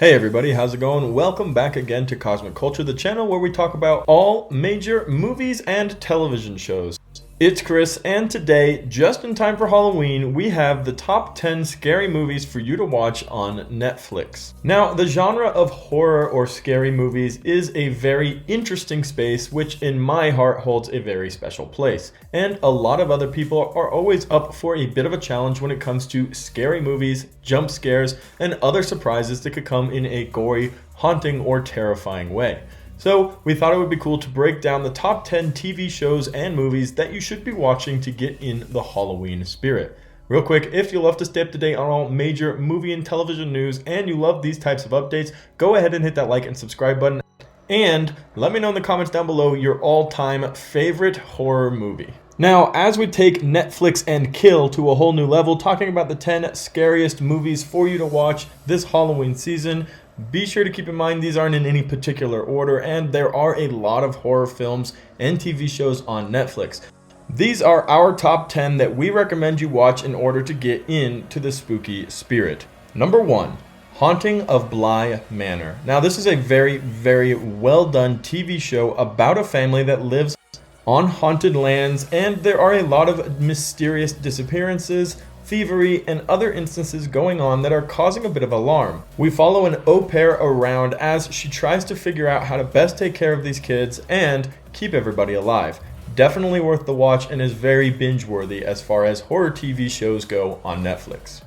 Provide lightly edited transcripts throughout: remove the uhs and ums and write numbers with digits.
Hey everybody, how's it going? Welcome back again to Cosmic Culture, the channel where we talk about all major movies and television shows. It's Chris, and today, just in time for Halloween, we have the top 10 scary movies for you to watch on Netflix. Now, the genre of horror or scary movies is a very interesting space, which in my heart holds a very special place. And a lot of other people are always up for a bit of a challenge when it comes to scary movies, jump scares, and other surprises that could come in a gory, haunting, or terrifying way. So we thought it would be cool to break down the top 10 TV shows and movies that you should be watching to get in the Halloween spirit. Real quick, if you love to stay up to date on all major movie and television news and you love these types of updates, go ahead and hit that like and subscribe button. And let me know in the comments down below your all-time favorite horror movie. Now, as we take Netflix and Kill to a whole new level, talking about the 10 scariest movies for you to watch this Halloween season, be sure to keep in mind these aren't in any particular order, and there are a lot of horror films and TV shows on Netflix. These are our top 10 that we recommend you watch in order to get into the spooky spirit. Number 1. Haunting of Bly Manor. Now, this is a very, very well done TV show about a family that lives on haunted lands, and there are a lot of mysterious disappearances, thievery, and other instances going on that are causing a bit of alarm. We follow an au pair around as she tries to figure out how to best take care of these kids and keep everybody alive. Definitely worth the watch and is very binge-worthy as far as horror TV shows go on Netflix.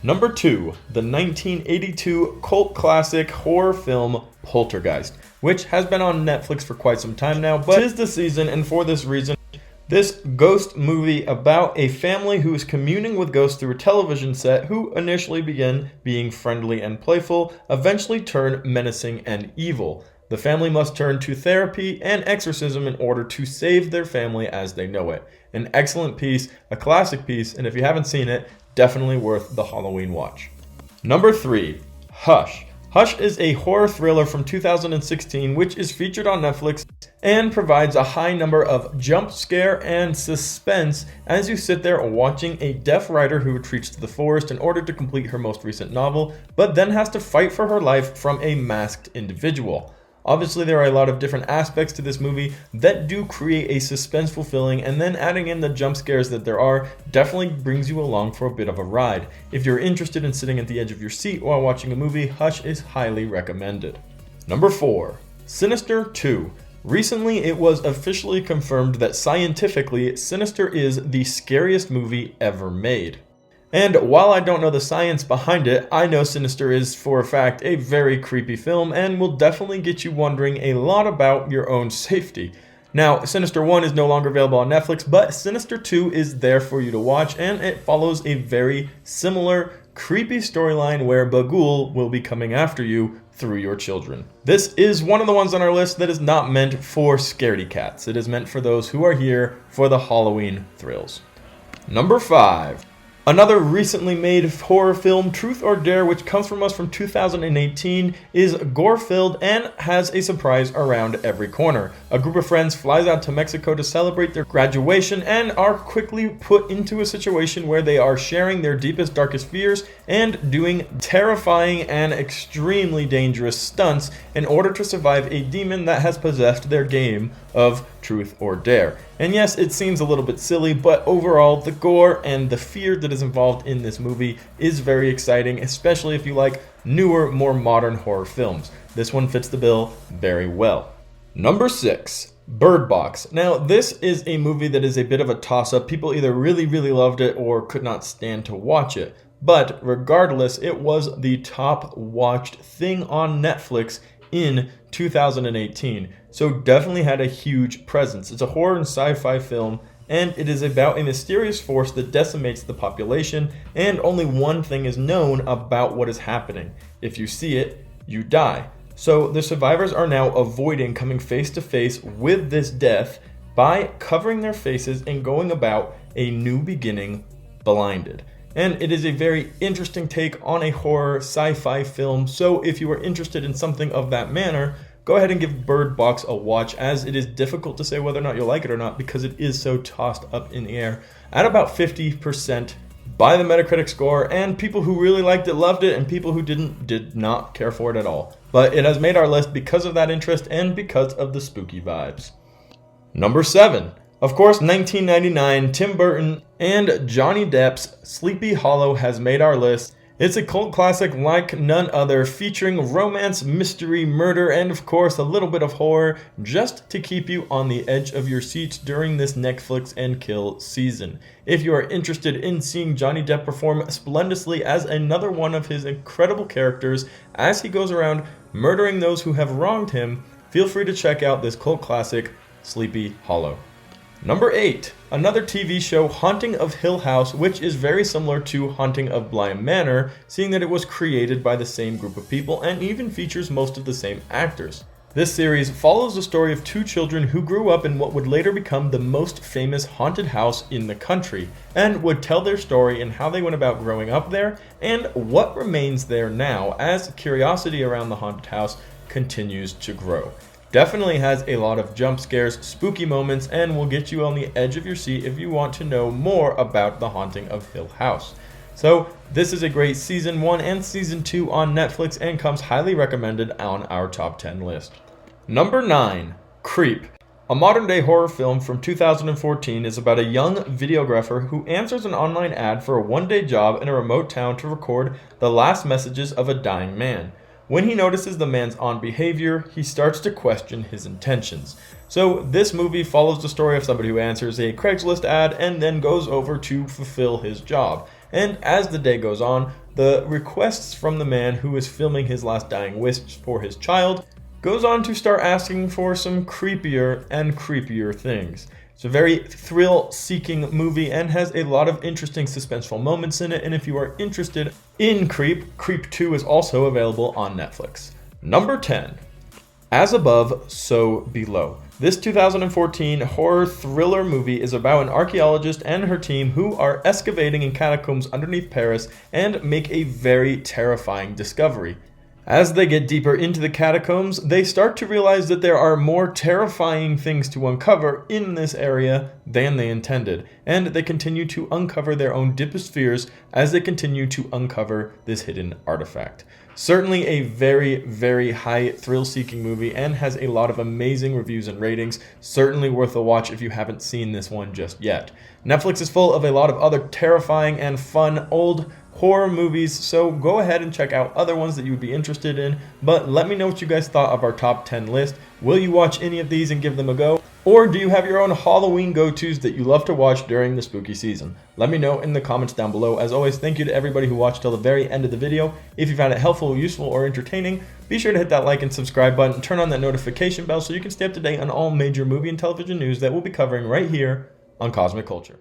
Number 2, the 1982 cult classic horror film Poltergeist, which has been on Netflix for quite some time now, but 'tis the season, and for this reason, this ghost movie about a family who is communing with ghosts through a television set who initially begin being friendly and playful, eventually turn menacing and evil. The family must turn to therapy and exorcism in order to save their family as they know it. An excellent piece, a classic piece, and if you haven't seen it, definitely worth the Halloween watch. Number 3, Hush. Hush is a horror thriller from 2016 which is featured on Netflix and provides a high number of jump scare and suspense as you sit there watching a deaf writer who retreats to the forest in order to complete her most recent novel, but then has to fight for her life from a masked individual. Obviously, there are a lot of different aspects to this movie that do create a suspenseful feeling, and then adding in the jump scares that there are definitely brings you along for a bit of a ride. If you're interested in sitting at the edge of your seat while watching a movie, Hush is highly recommended. Number 4, Sinister II. Recently, it was officially confirmed that scientifically, Sinister is the scariest movie ever made. And while I don't know the science behind it, I know Sinister is, for a fact, a very creepy film and will definitely get you wondering a lot about your own safety. Now, Sinister 1 is no longer available on Netflix, but Sinister 2 is there for you to watch, and it follows a very similar, creepy storyline where Bagul will be coming after you through your children. This is one of the ones on our list that is not meant for scaredy cats. It is meant for those who are here for the Halloween thrills. Number 5. Another recently made horror film, Truth or Dare, which comes from us from 2018, is gore-filled and has a surprise around every corner. A group of friends flies out to Mexico to celebrate their graduation and are quickly put into a situation where they are sharing their deepest, darkest fears and doing terrifying and extremely dangerous stunts in order to survive a demon that has possessed their game of Truth or Dare. And yes, it seems a little bit silly, but overall, the gore and the fear that is involved in this movie is very exciting, especially if you like newer, more modern horror films. This one fits the bill very well. Number 6, Bird Box. Now, this is a movie that is a bit of a toss-up. People either really, really loved it or could not stand to watch it. But regardless, it was the top watched thing on Netflix in 2018, so definitely had a huge presence. It's a horror and sci-fi film, and it is about a mysterious force that decimates the population, and only one thing is known about what is happening. If you see it, you die. So the survivors are now avoiding coming face to face with this death by covering their faces and going about a new beginning blinded. And it is a very interesting take on a horror sci-fi film, so if you are interested in something of that manner, go ahead and give Bird Box a watch, as it is difficult to say whether or not you'll like it or not because it is so tossed up in the air at about 50% by the Metacritic score, and people who really liked it loved it, and people who did not care for it at all. But it has made our list because of that interest and because of the spooky vibes. Number 7. Of course, 1999, Tim Burton and Johnny Depp's Sleepy Hollow has made our list. It's a cult classic like none other, featuring romance, mystery, murder, and of course a little bit of horror, just to keep you on the edge of your seats during this Netflix and Kill season. If you are interested in seeing Johnny Depp perform splendidly as another one of his incredible characters as he goes around murdering those who have wronged him, feel free to check out this cult classic, Sleepy Hollow. Number 8, another TV show, Haunting of Hill House, which is very similar to Haunting of Bly Manor, seeing that it was created by the same group of people and even features most of the same actors. This series follows the story of two children who grew up in what would later become the most famous haunted house in the country, and would tell their story and how they went about growing up there, and what remains there now as curiosity around the haunted house continues to grow. Definitely has a lot of jump scares, spooky moments, and will get you on the edge of your seat if you want to know more about the Haunting of Hill House. So this is a great season 1 and season 2 on Netflix and comes highly recommended on our top 10 list. Number 9, Creep. A modern day horror film from 2014 is about a young videographer who answers an online ad for a one-day job in a remote town to record the last messages of a dying man. When he notices the man's odd behavior, he starts to question his intentions. So this movie follows the story of somebody who answers a Craigslist ad and then goes over to fulfill his job. And as the day goes on, the requests from the man who is filming his last dying wishes for his child goes on to start asking for some creepier and creepier things. It's a very thrill-seeking movie and has a lot of interesting suspenseful moments in it, and if you are interested in Creep, Creep 2 is also available on Netflix. Number 10, As Above, So Below. This 2014 horror thriller movie is about an archaeologist and her team who are excavating in catacombs underneath Paris and make a very terrifying discovery. As they get deeper into the catacombs, they start to realize that there are more terrifying things to uncover in this area than they intended, and they continue to uncover their own deepest fears as they continue to uncover this hidden artifact. Certainly a very, very high thrill-seeking movie and has a lot of amazing reviews and ratings. Certainly worth a watch if you haven't seen this one just yet. Netflix is full of a lot of other terrifying and fun old horror movies, so go ahead and check out other ones that you would be interested in, but let me know what you guys thought of our top 10 list. Will you watch any of these and give them a go? Or do you have your own Halloween go-tos that you love to watch during the spooky season? Let me know in the comments down below. As always, thank you to everybody who watched till the very end of the video. If you found it helpful, useful, or entertaining, be sure to hit that like and subscribe button, turn on that notification bell so you can stay up to date on all major movie and television news that we'll be covering right here on Cosmic Culture.